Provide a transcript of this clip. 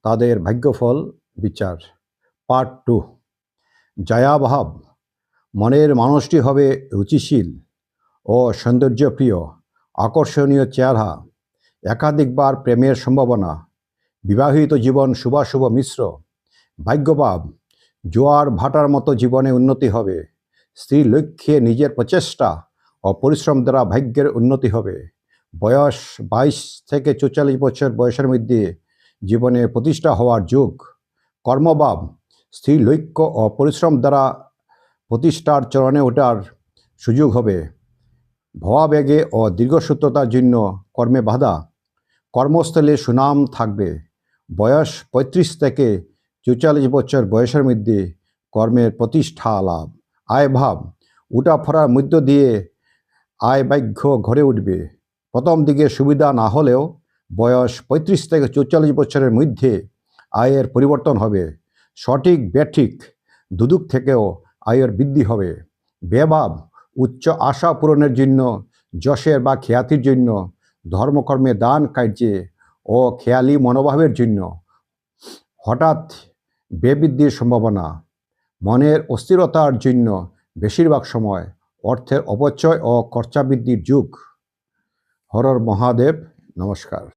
তাদের ভাগ্যফল বিচার। পার্ট 2। জয়াভাব। মনের মানুষটি হবে রুচিশীল ও সৌন্দর্যপ্রিয়, আকর্ষণীয় চেহারা, একাধিকবার প্রেমের সম্ভাবনা, বিবাহিত জীবন শুভাশুভ মিশ্র। ভাগ্যভাব। জোয়ার ভাটার মতো জীবনে উন্নতি হবে, স্ত্রীর লক্ষ্যে নিজের প্রচেষ্টা ও পরিশ্রম দ্বারা ভাগ্যের উন্নতি হবে। বয়স 22 থেকে 44 বছর বয়সের মধ্যে জীবনে প্রতিষ্ঠা হওয়ার যুগ। কর্মভাব। স্ত্রীর লক্ষ্য ও পরিশ্রম দ্বারা প্রতিষ্ঠার চরণে ওঠার সুযোগ হবে। ভবাবেগে ও দীর্ঘসূত্রতার জন্য কর্মে বাধা। কর্মস্থলে সুনাম থাকবে। বয়স 35 থেকে 44 বছর বয়সের মধ্যে কর্মের প্রতিষ্ঠা লাভ। আয়ভাব। উঠাফড়ার মধ্য দিয়ে আয় ভাগ্য ঘরে উঠবে। প্রথম দিকে সুবিধা না হলেও বয়স 35 থেকে 44 বছরের মধ্যে আয়ের পরিবর্তন হবে। সঠিক ব্যাঠিক দুদুক থেকেও আয়ের বৃদ্ধি হবে। ব্যয়ভাব। উচ্চ আশা পূরণের জন্য, যশের বা খ্যাতির জন্য, ধর্মকর্মে দান কার্যে ও খেয়ালি মনোভাবের জন্য হঠাৎ ব্যয়বৃদ্ধির সম্ভাবনা। মনের অস্থিরতার জন্য বেশিরভাগ সময় অর্থের অপচয় ও খরচা বৃদ্ধির যুগ। হর হর মহাদেব। নমস্কার।